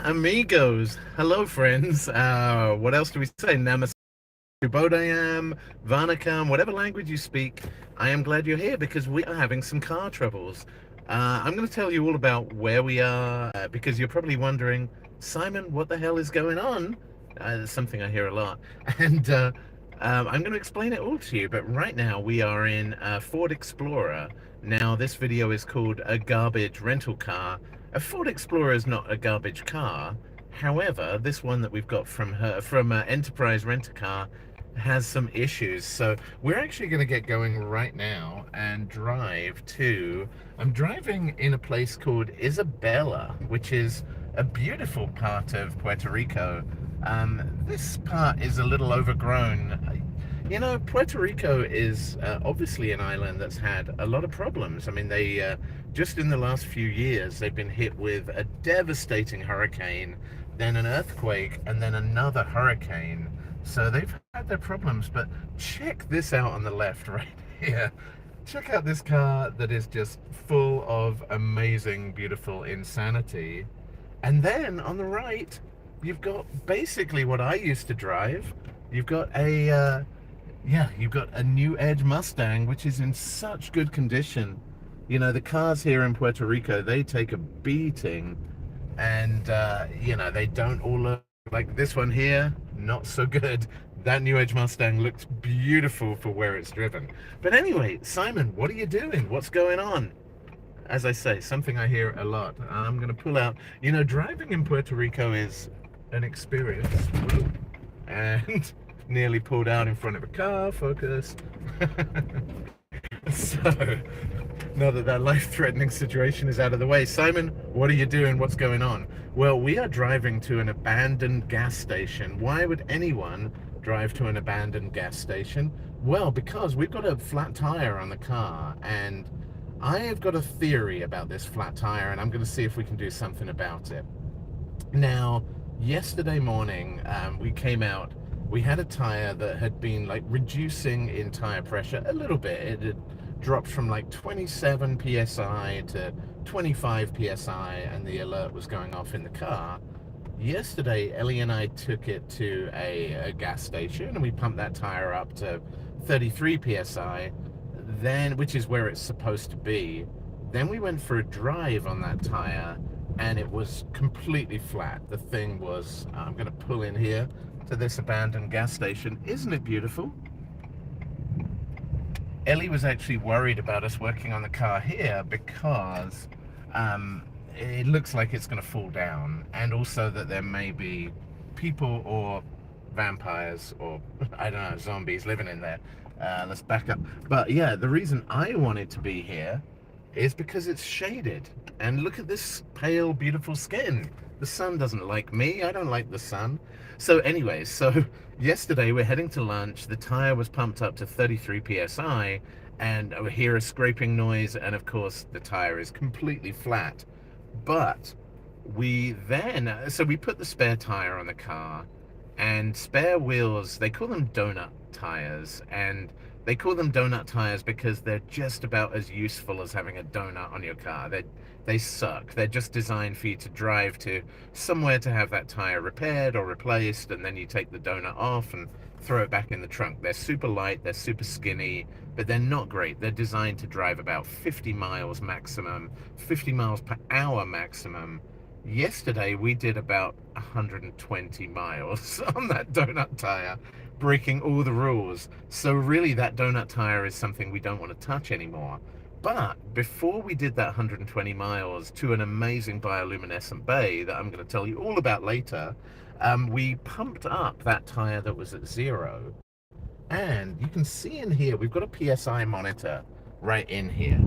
Amigos. Hello, friends. What else do we say? Namaste, Bodayam, Vanakam, whatever language you speak. I am glad you're here because we are having some car troubles. I'm going to tell you all about where we are because you're probably wondering, Simon, what the hell is going on? That's something I hear a lot. And I'm going to explain it all to you. But right now we are in Ford Explorer. Now, this video is called A Garbage Rental Car. A Ford Explorer is not a garbage car. However, this one that we've got from Enterprise Rent-A-Car has some issues. So we're actually going to get going right now and drive to... I'm driving in a place called Isabela, which is a beautiful part of Puerto Rico. This part is a little overgrown. You know, Puerto Rico is obviously an island that's had a lot of problems. I mean, they just in the last few years, they've been hit with a devastating hurricane, then an earthquake, and then another hurricane. So they've had their problems, but check this out on the left right here. Check out this car that is just full of amazing, beautiful insanity. And then on the right, you've got basically what I used to drive. You've got a you've got a new Edge Mustang, which is in such good condition. You know, the cars here in Puerto Rico, they take a beating, and you know, they don't all look like this one here. Not so good. That new Edge Mustang looks beautiful for where it's driven. But anyway, Simon, what are you doing? What's going on? As I say, something I hear a lot. I'm going to pull out. You know, driving in Puerto Rico is an experience. And nearly pulled out in front of a car. Focus. So, now that that life-threatening situation is out of the way, Simon, what are you doing? What's going on? Well, we are driving to an abandoned gas station. Why would anyone drive to an abandoned gas station? Well, because we've got a flat tire on the car, and I have got a theory about this flat tire, and I'm going to see if we can do something about it. Now, yesterday morning, we came out. We had a tire that had been like reducing in tire pressure a little bit. It had dropped from like 27 psi to 25 psi, and the alert was going off in the car. Yesterday, Ellie and I took it to a gas station, and we pumped that tire up to 33 psi, then, which is where it's supposed to be. Then we went for a drive on that tire, and it was completely flat. The thing was, I'm going to pull in here to this abandoned gas station. Isn't it beautiful? Ellie was actually worried about us working on the car here because it looks like it's going to fall down, and also that there may be people or vampires or, I don't know, zombies living in there. Let's back up. But yeah, the reason I wanted to be here is because it's shaded. And look at this pale, beautiful skin. The sun doesn't like me. I don't like the sun. So anyways, so yesterday we're heading to lunch. The tire was pumped up to 33 psi, and I hear a scraping noise, and of course the tire is completely flat. But we then, so we put the spare tire on the car, and spare wheels, they call them donut tires, and they call them donut tires because they're just about as useful as having a donut on your car. They suck. They're just designed for you to drive to somewhere to have that tire repaired or replaced, and then you take the donut off and throw it back in the trunk. They're super light, they're super skinny, but they're not great. They're designed to drive about 50 miles maximum, 50 miles per hour maximum. Yesterday we did about 120 miles on that donut tire, breaking all the rules. So really that donut tire is something we don't want to touch anymore. But before we did that 120 miles to an amazing bioluminescent bay that I'm going to tell you all about later, we pumped up that tire that was at 0. And you can see in here, we've got a PSI monitor right in here.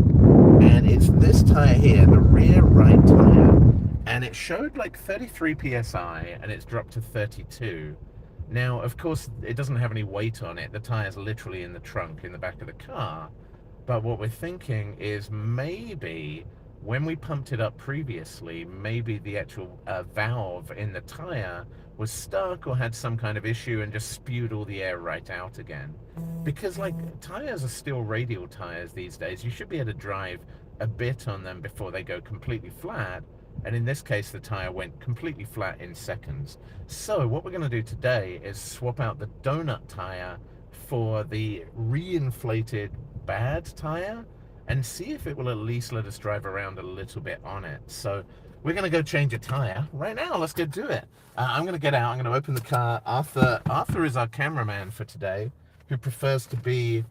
And it's this tire here, the rear right tire. And it showed like 33 psi, and it's dropped to 32. Now, of course, it doesn't have any weight on it. The tire's literally in the trunk, in the back of the car. But what we're thinking is maybe when we pumped it up previously, maybe the actual valve in the tire was stuck or had some kind of issue and just spewed all the air right out again. Because like tires are still radial tires these days. You should be able to drive a bit on them before they go completely flat. And in this case, the tire went completely flat in seconds. So what we're going to do today is swap out the donut tire for the reinflated bad tire and see if it will at least let us drive around a little bit on it. So we're going to go change a tire right now. Let's go do it. I'm going to get out. I'm going to open the car. Arthur is our cameraman for today, who prefers to be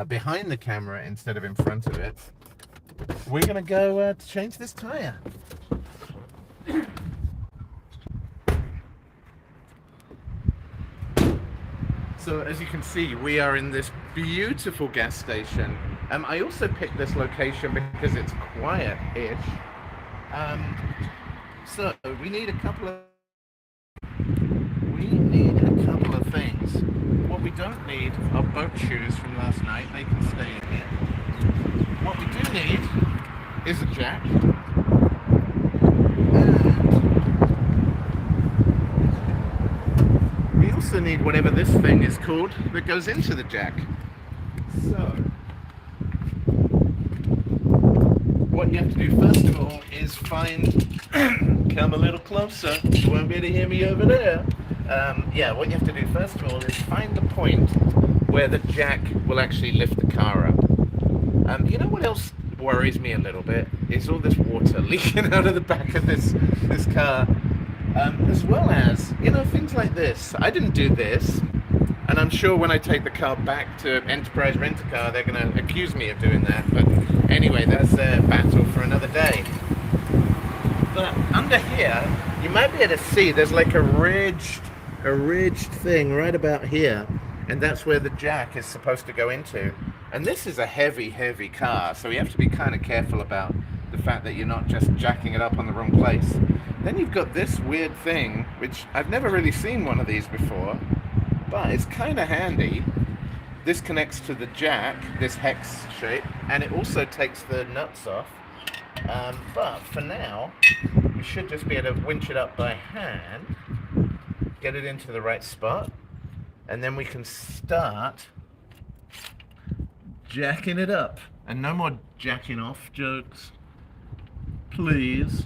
behind the camera instead of in front of it. We're going to go change this tire. So as you can see, we are in this beautiful gas station. I also picked this location because it's quiet-ish. So we need a couple of things. What we don't need are boat shoes from last night. They can stay in here. What we do need is a jack. We also need whatever this thing is called that goes into the jack. So, what you have to do first of all is find, come a little closer, you won't be able to hear me over there. What you have to do first of all is find the point where the jack will actually lift the car up. You know what else worries me a little bit is all this water leaking out of the back of this car. As well as, things like this. I didn't do this, and I'm sure when I take the car back to Enterprise Rent-A-Car, they're going to accuse me of doing that. But anyway, that's a battle for another day. But under here, you might be able to see there's like a ridged thing right about here, and that's where the jack is supposed to go into. And this is a heavy car, so you have to be kind of careful about the fact that you're not just jacking it up on the wrong place. Then you've got this weird thing, which I've never really seen one of these before, but it's kind of handy. This connects to the jack, this hex shape, and it also takes the nuts off. But for now, we should just be able to winch it up by hand, get it into the right spot, and then we can start jacking it up. And no more jacking off jokes, please.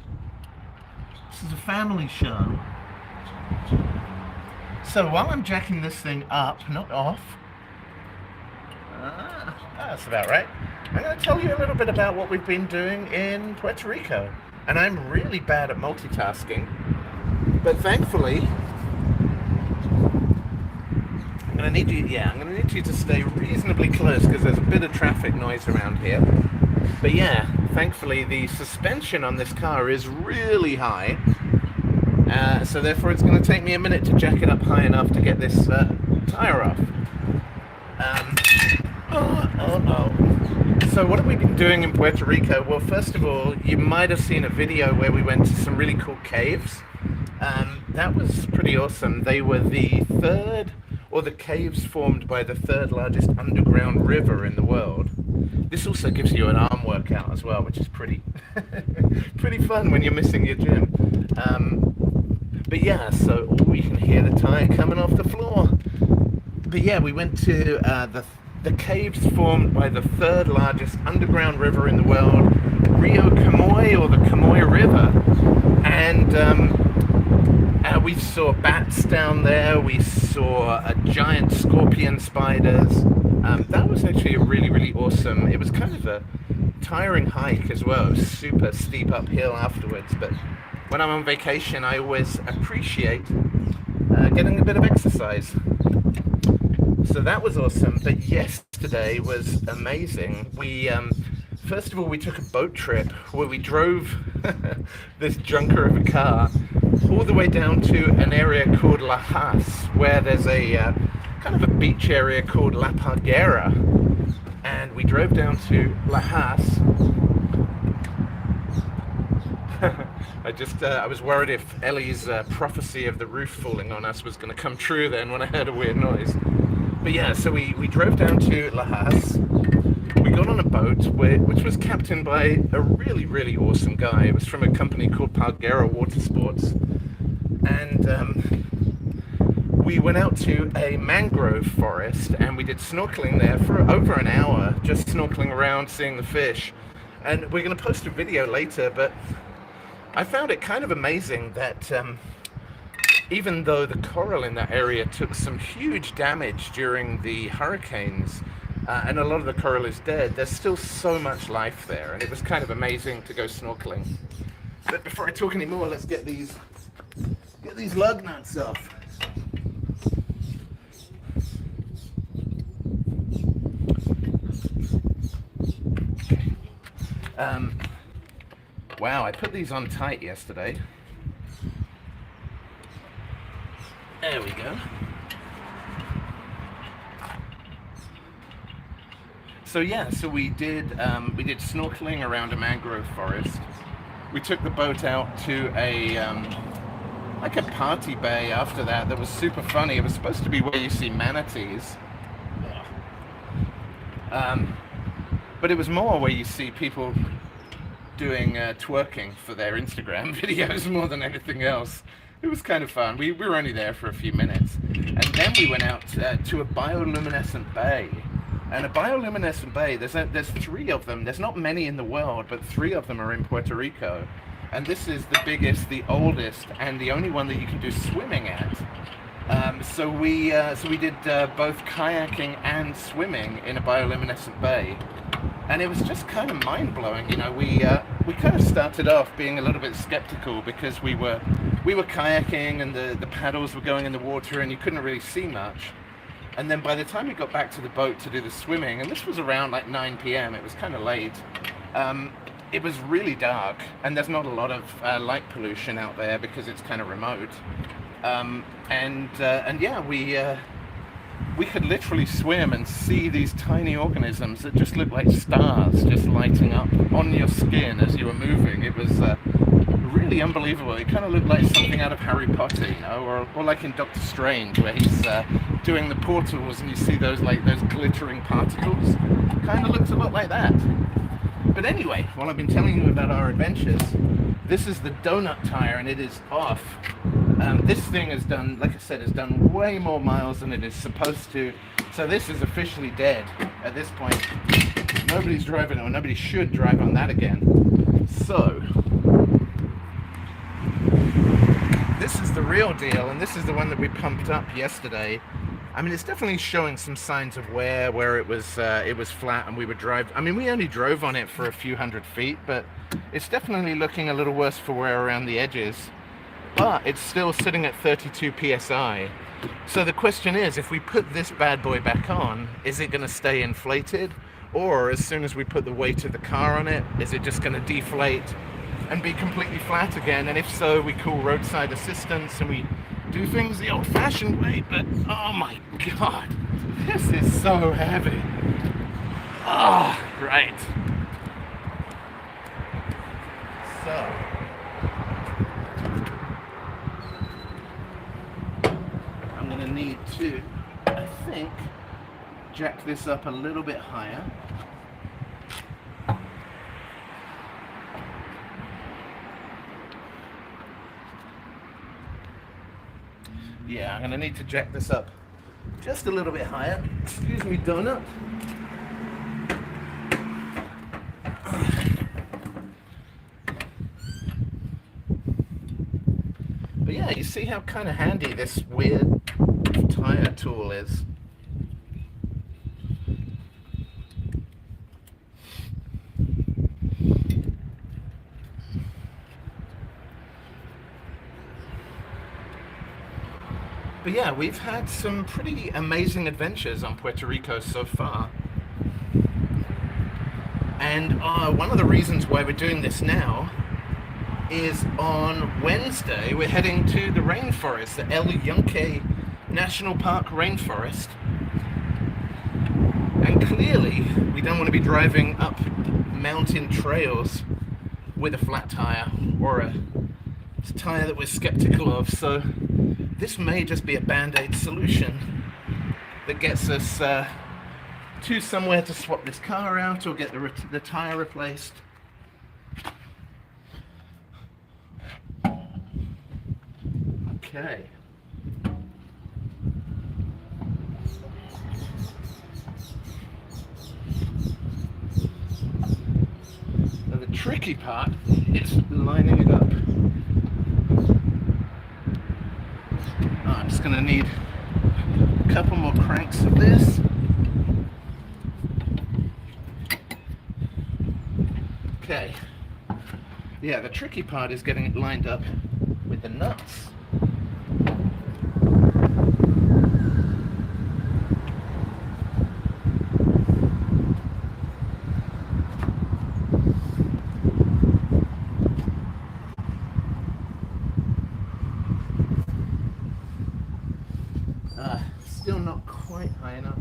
This is a family show. So while I'm jacking this thing up, not off, that's about right, I'm going to tell you a little bit about what we've been doing in Puerto Rico. And I'm really bad at multitasking, but thankfully, I'm going to need you to stay reasonably close because there's a bit of traffic noise around here. But yeah, thankfully the suspension on this car is really high, so therefore it's going to take me a minute to jack it up high enough to get this tire off. So what have we been doing in Puerto Rico? Well, first of all, you might have seen a video where we went to some really cool caves. That was pretty awesome. They were the caves formed by the third largest underground river in the world. This also gives you an arm workout as well, which is pretty fun when you're missing your gym. But yeah, so we can hear the tire coming off the floor. But yeah, we went to the caves formed by the third largest underground river in the world, Rio Camoy, or the Camoy River. And we saw bats down there, we saw giant scorpion spiders. That was actually a really awesome, it was kind of a tiring hike as well. It was super steep uphill afterwards, but when I'm on vacation I always appreciate getting a bit of exercise. So that was awesome, but yesterday was amazing. We first of all, we took a boat trip where we drove this junker of a car all the way down to an area called La Paz, where there's a kind of a beach area called La Palguera. And we drove down to La Paz. I was worried if Ellie's prophecy of the roof falling on us was going to come true then when I heard a weird noise. But yeah, so we drove down to La Paz. We got on a boat which was captained by a really awesome guy. It was from a company called Palguera Water Sports. And we went out to a mangrove forest and we did snorkeling there for over an hour, just snorkeling around, seeing the fish. And we're going to post a video later, but I found it kind of amazing that even though the coral in that area took some huge damage during the hurricanes, and a lot of the coral is dead, there's still so much life there, and it was kind of amazing to go snorkeling. But before I talk anymore, let's get these lug nuts off. Wow, I put these on tight yesterday. There we go. So yeah, so we did snorkeling around a mangrove forest. We took the boat out to a like a party bay after that. That was super funny. It was supposed to be where you see manatees, but it was more where you see people doing twerking for their Instagram videos more than anything else. It was kind of fun. We were only there for a few minutes, and then we went out to a bioluminescent bay. And a bioluminescent bay, there's three of them. There's not many in the world, but three of them are in Puerto Rico. And this is the biggest, the oldest, and the only one that you can do swimming at. So we did both kayaking and swimming in a bioluminescent bay. And it was just kind of mind-blowing. You know, we kind of started off being a little bit skeptical because we were kayaking and the paddles were going in the water and you couldn't really see much. And then by the time we got back to the boat to do the swimming, and this was around like 9 p.m., it was kind of late, it was really dark, and there's not a lot of light pollution out there because it's kind of remote. And yeah, we could literally swim and see these tiny organisms that just looked like stars just lighting up on your skin as you were moving. It was really unbelievable. It kind of looked like something out of Harry Potter, you know, or like in Doctor Strange, where he's doing the portals and you see those glittering particles. Kind of looks a lot like that. But anyway, while I've been telling you about our adventures, this is the donut tire and it is off. This thing has done, like I said, has done way more miles than it is supposed to. So this is officially dead at this point. Nobody's driving, or nobody should drive on that again. So this is the real deal, and this is the one that we pumped up yesterday. I mean, it's definitely showing some signs of wear where it was flat and we would drive. I mean, we only drove on it for a few hundred feet, but it's definitely looking a little worse for wear around the edges. But it's still sitting at 32 psi. So the question is, if we put this bad boy back on, is it going to stay inflated? Or as soon as we put the weight of the car on it, is it just going to deflate and be completely flat again? And if so, we call roadside assistance and we do things the old-fashioned way. But oh my god, this is so heavy. Oh, right. So I'm gonna need to, I think, jack this up a little bit higher. Yeah, I'm gonna need to jack this up just a little bit higher. Excuse me, donut. But yeah, you see how kind of handy this weird tire tool is. But yeah, we've had some pretty amazing adventures on Puerto Rico so far. And one of the reasons why we're doing this now is on Wednesday we're heading to the rainforest, the El Yunque National Park rainforest. And clearly we don't want to be driving up mountain trails with a flat tire or a tire that we're skeptical of. So this may just be a band-aid solution that gets us to somewhere to swap this car out or get the tire replaced. Okay. So the tricky part it's lining it up. Oh, I'm just going to need a couple more cranks of this. Okay. Yeah, the tricky part is getting it lined up with the nuts. Still not quite high enough.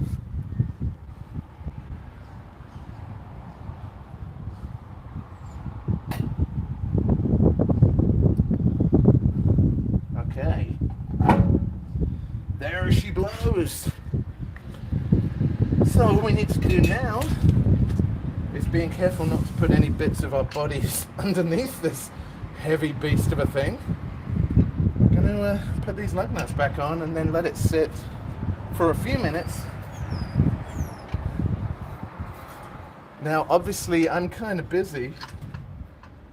Okay. There she blows. So all we need to do now is being careful not to put any bits of our bodies underneath this heavy beast of a thing. I'm gonna put these lug nuts back on and then let it sit for a few minutes. Now obviously I'm kind of busy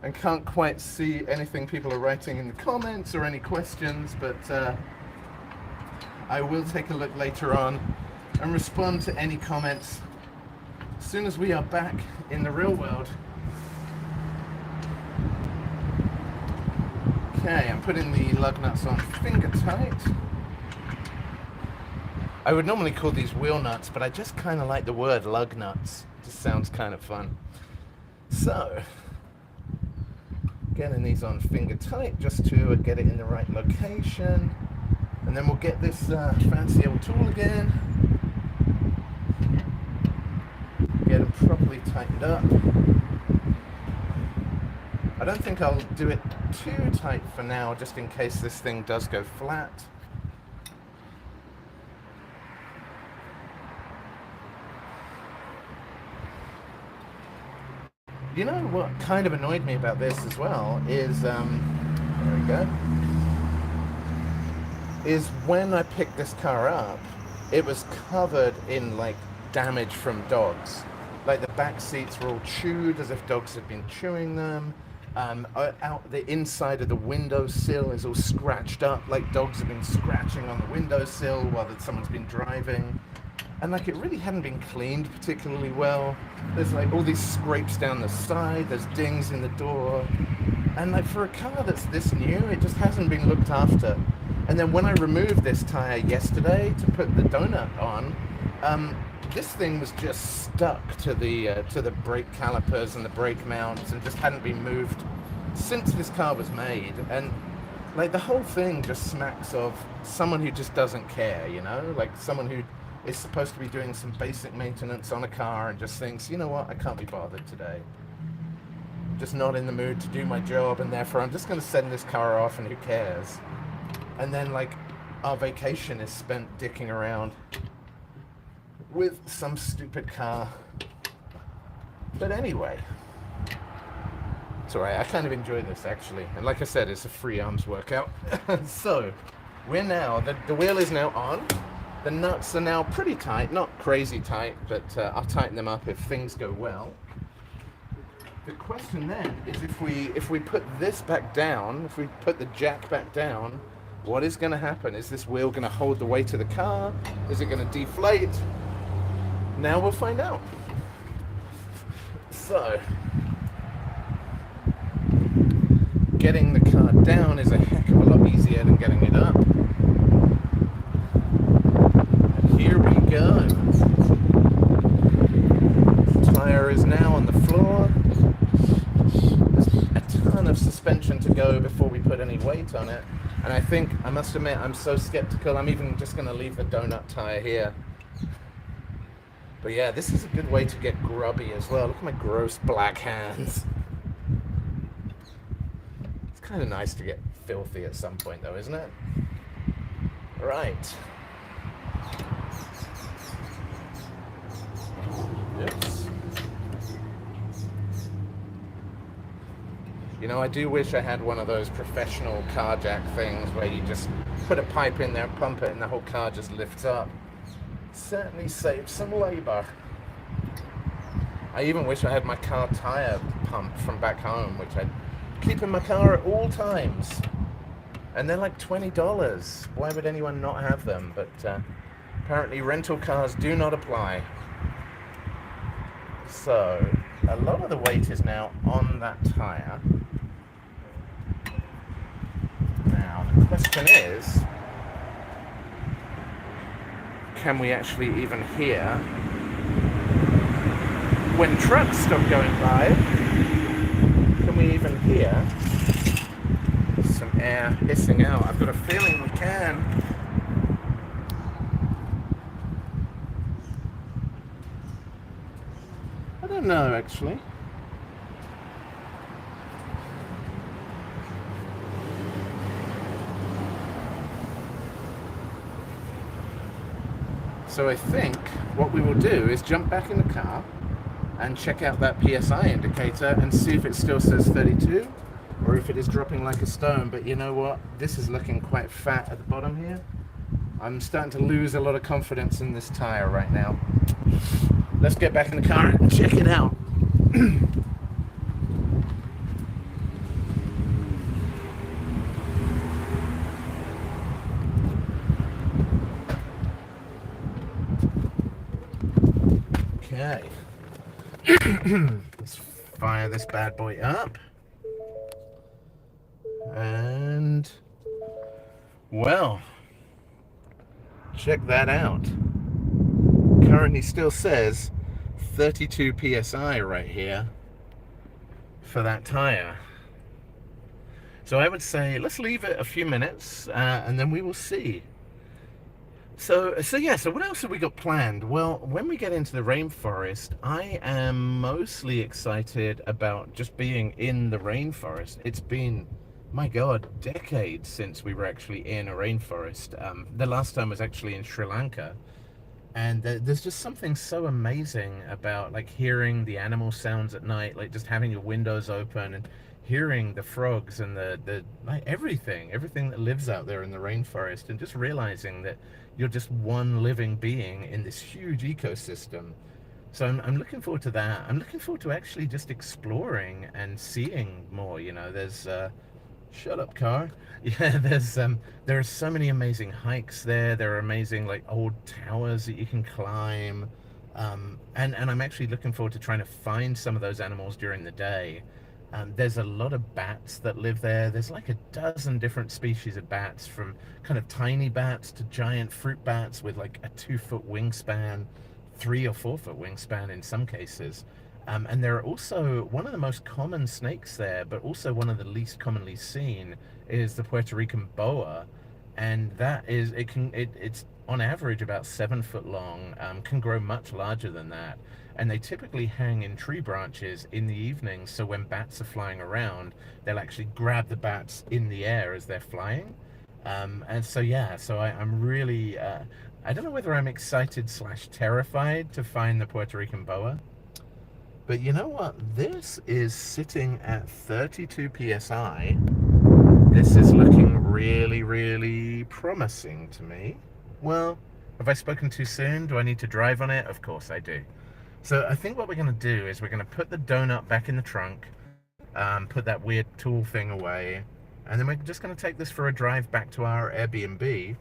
and can't quite see anything people are writing in the comments or any questions, but I will take a look later on and respond to any comments as soon as we are back in the real world. Okay, I'm putting the lug nuts on finger tight. I would normally call these wheel nuts, but I just kind of like the word lug nuts. It just sounds kind of fun. So, getting these on finger tight just to get it in the right location. And then we'll get this fancy old tool again. Get them properly tightened up. I don't think I'll do it too tight for now, just in case this thing does go flat. You know what kind of annoyed me about this as well is, there we go, is when I picked this car up, it was covered in like damage from dogs. Like the back seats were all chewed as if dogs had been chewing them. Out the inside of the windowsill is all scratched up, like dogs have been scratching on the windowsill while someone's been driving. And like it really hadn't been cleaned particularly well. There's like all these scrapes down the side, there's dings in the door. And like for a car that's this new, it just hasn't been looked after. And then when I removed this tire yesterday to put the donut on, this thing was just stuck to the brake calipers and the brake mounts and just hadn't been moved since this car was made. And like the whole thing just smacks of someone who just doesn't care, you know, like someone who is supposed to be doing some basic maintenance on a car and just thinks, you know what, I can't be bothered today. Just not in the mood to do my job, and therefore I'm just going to send this car off and who cares. And then like our vacation is spent dicking around with some stupid car. But anyway, it's alright, I kind of enjoy this actually. And like I said, it's a free arms workout. So we're now, the wheel is now on. The nuts are now pretty tight, not crazy tight, but I'll tighten them up if things go well. The question then is if we put this back down, if we put the jack back down, what is going to happen? Is this wheel going to hold the weight of the car? Is it going to deflate? Now we'll find out. So, getting the car down is a heck of a lot easier than getting it up. And here we go. The tire is now on the floor. There's a ton of suspension to go before we put any weight on it. And I think, I must admit, I'm so skeptical, I'm even just going to leave the donut tire here. But yeah, this is a good way to get grubby as well. Look at my gross black hands. It's kind of nice to get filthy at some point though, isn't it? Right. Oops. You know, I do wish I had one of those professional car jack things where you just put a pipe in there, pump it, and the whole car just lifts up. Certainly saves some labor. I even wish I had my car tire pump from back home, which I keep in my car at all times. And they're like $20. Why would anyone not have them? But apparently rental cars do not apply. So a lot of the weight is now on that tire. Now the question is, can we actually even hear when trucks stop going by? Can we even hear some air hissing out? I've got a feeling we can. I don't know, actually. So I think what we will do is jump back in the car and check out that PSI indicator and see if it still says 32 or if it is dropping like a stone. But you know what? This is looking quite fat at the bottom here. I'm starting to lose a lot of confidence in this tire right now. Let's get back in the car and check it out. Okay. Let's fire this bad boy up. And, well, check that out. Currently still says 32 PSI right here for that tire. So I would say let's leave it a few minutes and then we will see. So what else have we got planned? Well, when we get into the rainforest, I am mostly excited about just being in the rainforest. It's been, my God, decades since we were actually in a rainforest. The last time was actually in Sri Lanka. And there's just something so amazing about like hearing the animal sounds at night, like just having your windows open and hearing the frogs and the like everything that lives out there in the rainforest, and just realizing that you're just one living being in this huge ecosystem. So I'm looking forward to that. I'm looking forward to actually just exploring and seeing more. You know, there's shut up, car. Yeah, there are so many amazing hikes there. There are amazing like old towers that you can climb, and I'm actually looking forward to trying to find some of those animals during the day. There's a lot of bats that live there. There's like a dozen different species of bats, from kind of tiny bats to giant fruit bats with like a 2-foot wingspan, 3 or 4 foot wingspan in some cases. And there are also, one of the most common snakes there, but also one of the least commonly seen, is the Puerto Rican boa. And that is, it's on average about 7 foot long, can grow much larger than that. And they typically hang in tree branches in the evening, so when bats are flying around, they'll actually grab the bats in the air as they're flying. And so yeah, so I'm really, I don't know whether I'm excited / terrified to find the Puerto Rican boa. But you know what? This is sitting at 32 PSI. This is looking really, really promising to me. Well, have I spoken too soon? Do I need to drive on it? Of course I do. So I think what we're going to do is we're going to put the donut back in the trunk, put that weird tool thing away, and then we're just going to take this for a drive back to our Airbnb,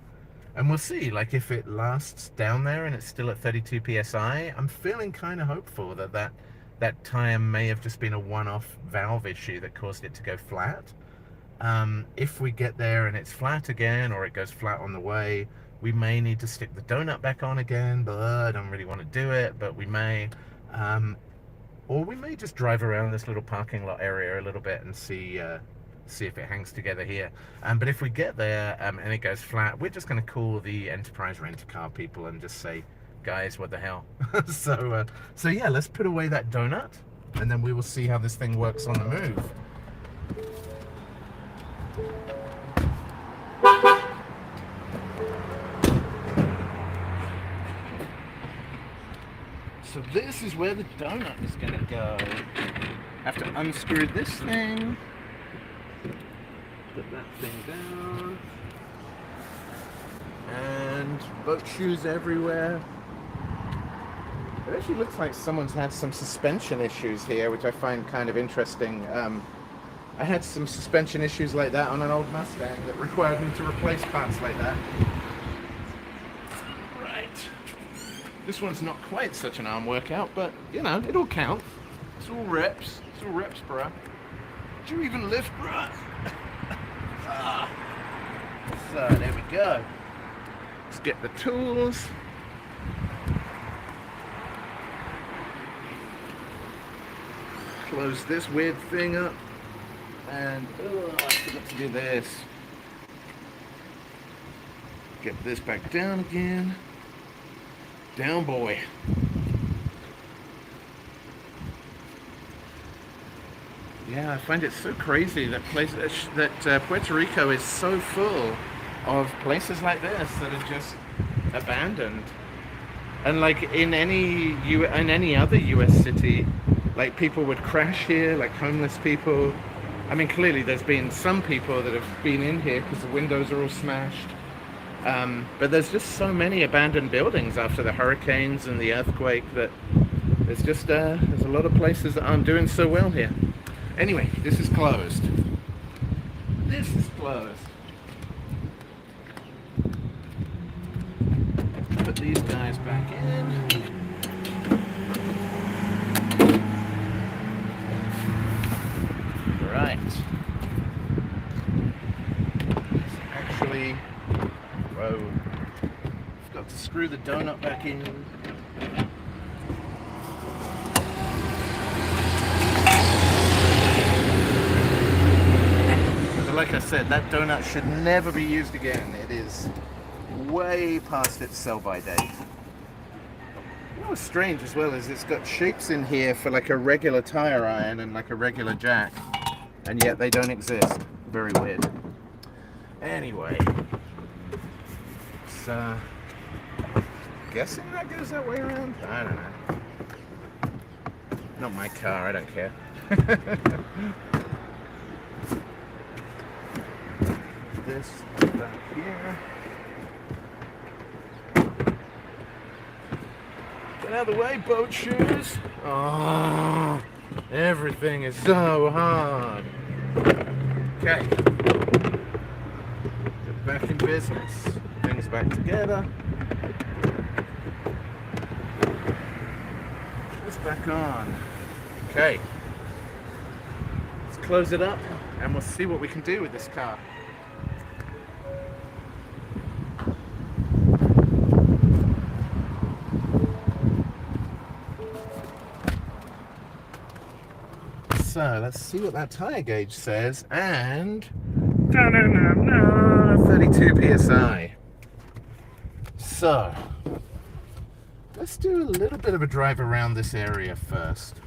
and we'll see, like, if it lasts down there and it's still at 32 PSI. I'm feeling kind of hopeful that tire may have just been a one-off valve issue that caused it to go flat. If we get there and it's flat again, or it goes flat on the way, we may need to stick the donut back on again, but I don't really want to do it, but we may. Or we may just drive around this little parking lot area a little bit and see if it hangs together here. But if we get there and it goes flat, we're just going to call the Enterprise Rent-A-Car people and just say, guys, what the hell? So yeah, let's put away that donut, and then we will see how this thing works on the move. So this is where the donut is going to go. Have to unscrew this thing. Put that thing down. And boat shoes everywhere. It actually looks like someone's had some suspension issues here, which I find kind of interesting. I had some suspension issues like that on an old Mustang that required me to replace parts like that. Right. This one's not quite such an arm workout, but you know, it all counts. It's all reps. It's all reps, bruh. Did you even lift, bruh? So there we go. Let's get the tools. Close this weird thing up. And I forgot to do this. Get this back down again. Down, boy. Yeah, I find it so crazy that Puerto Rico is so full of places like this that are just abandoned. And like in any other U.S. city, like people would crash here, like homeless people. I mean, clearly there's been some people that have been in here because the windows are all smashed. But there's just so many abandoned buildings after the hurricanes and the earthquake that there's just there's a lot of places that aren't doing so well here. Anyway, this is closed. This is closed. Put these guys back in. Right. Actually, whoa. Got to screw the donut back in. But like I said, that donut should never be used again. It is way past its sell-by date. You know what's strange as well is it's got shapes in here for like a regular tire iron and like a regular jack, and yet they don't exist. Very weird. Anyway, so guessing that goes that way around? I don't know. Not my car, I don't care. This back here. Get out of the way, boat shoes. Oh, everything is so hard. Okay. Get back in business. Things back together. This back on. Okay. Let's close it up and we'll see what we can do with this car. So let's see what that tire gauge says, and 32 psi. So let's do a little bit of a drive around this area first.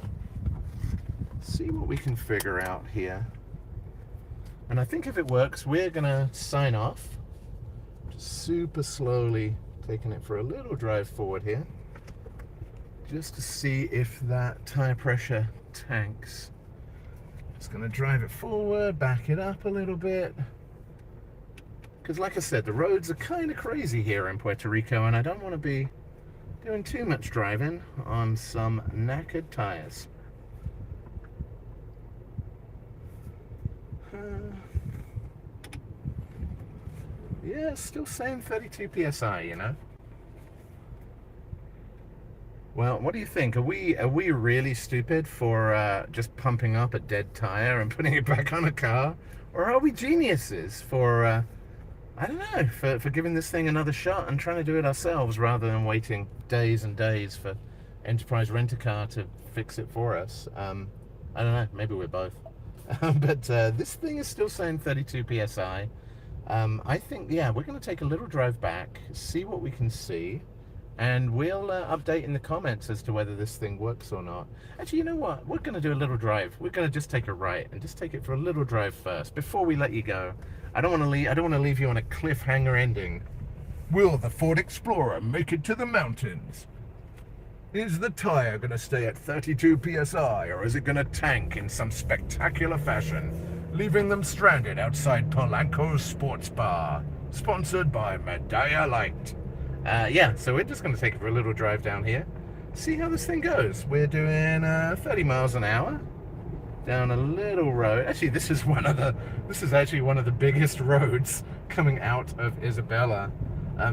See what we can figure out here. And I think if it works, we're gonna sign off. Just super slowly taking it for a little drive forward here, just to see if that tire pressure tanks. Just gonna drive it forward, back it up a little bit. Because like I said, the roads are kind of crazy here in Puerto Rico, and I don't want to be doing too much driving on some knackered tires. Yeah, still saying 32 psi, you know. Well, what do you think? Are we really stupid for just pumping up a dead tire and putting it back on a car? Or are we geniuses for, I don't know, for giving this thing another shot and trying to do it ourselves rather than waiting days and days for Enterprise Rent-A-Car to fix it for us? I don't know, maybe we're both. But this thing is still saying 32 psi. I think, yeah, we're going to take a little drive back, see what we can see. And we'll update in the comments as to whether this thing works or not. Actually, you know what? We're going to do a little drive. We're going to just take a right and just take it for a little drive first before we let you go. I don't want to leave you on a cliffhanger ending. Will the Ford Explorer make it to the mountains? Is the tire going to stay at 32 psi, or is it going to tank in some spectacular fashion, leaving them stranded outside Polanco's sports bar, sponsored by Medalla Light? Yeah, so we're just going to take it for a little drive down here, see how this thing goes. We're doing 30 miles an hour, down a little road. Actually, this is actually one of the biggest roads coming out of Isabella.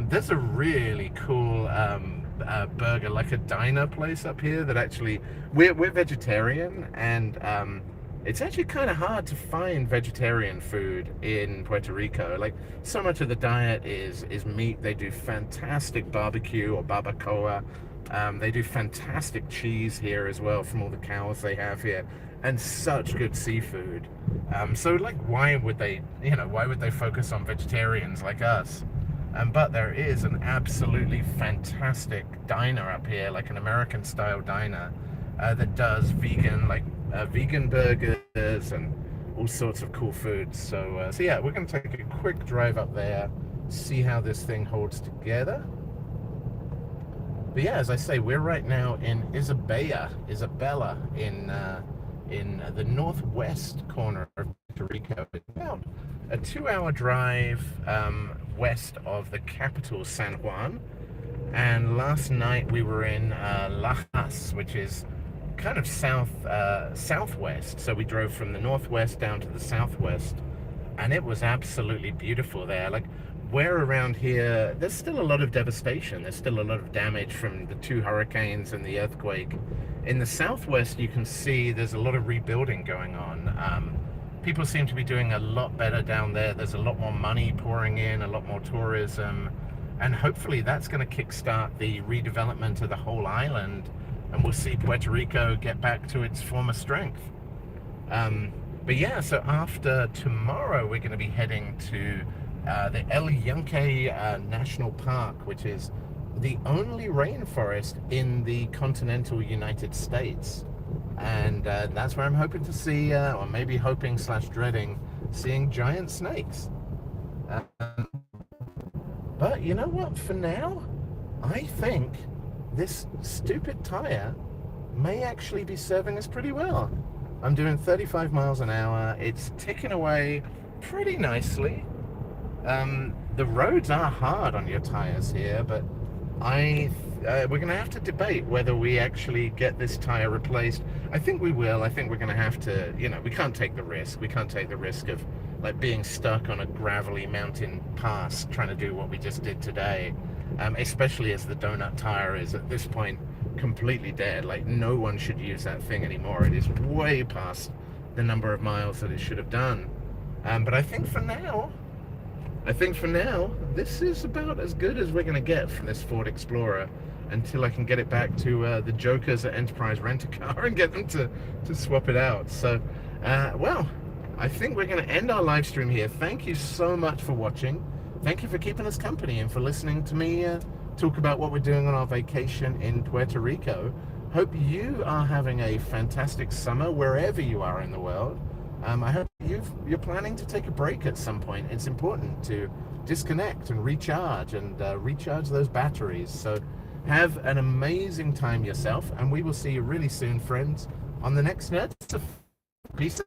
There's a really cool burger, like a diner place up here that actually, we're vegetarian, and it's actually kind of hard to find vegetarian food in Puerto Rico. Like, so much of the diet is meat. They do fantastic barbecue or barbacoa. They do fantastic cheese here as well from all the cows they have here, and such good seafood. So like, why would they focus on vegetarians like us? But there is an absolutely fantastic diner up here, like an American style diner, that does vegan burgers and all sorts of cool foods. So yeah, we're going to take a quick drive up there, see how this thing holds together. But yeah, as I say, we're right now in Isabella in the northwest corner of Puerto Rico. It's about a 2-hour drive west of the capital, San Juan. And last night we were in Lajas, which is kind of southwest. So we drove from the northwest down to the southwest, and it was absolutely beautiful there. Like, where around here, there's still a lot of devastation. There's still a lot of damage from the 2 hurricanes and the earthquake. In the southwest, you can see there's a lot of rebuilding going on. People seem to be doing a lot better down there. There's a lot more money pouring in, a lot more tourism, and hopefully that's going to kickstart the redevelopment of the whole island, and we'll see Puerto Rico get back to its former strength. But yeah, so after tomorrow, we're going to be heading to the El Yunque National Park, which is the only rainforest in the continental United States. And that's where I'm hoping to see, or maybe hoping / dreading, seeing giant snakes. But you know what? For now, I think this stupid tire may actually be serving us pretty well. I'm doing 35 miles an hour. It's ticking away pretty nicely. The roads are hard on your tires here, but we're going to have to debate whether we actually get this tire replaced. I think we will. I think we're going to have to, we can't take the risk. We can't take the risk of like being stuck on a gravelly mountain pass trying to do what we just did today, especially as the donut tire is at this point completely dead. Like, no one should use that thing anymore. It is way past the number of miles that it should have done. But I think for now, this is about as good as we're going to get from this Ford Explorer until I can get it back to the jokers at Enterprise Rent-A-Car and get them to swap it out. So, well, I think we're going to end our live stream here. Thank you so much for watching. Thank you for keeping us company and for listening to me talk about what we're doing on our vacation in Puerto Rico. Hope you are having a fantastic summer wherever you are in the world. I hope you're planning to take a break at some point. It's important to disconnect and recharge those batteries. So have an amazing time yourself, and we will see you really soon, friends, on the next Nerd Stuff. Peace.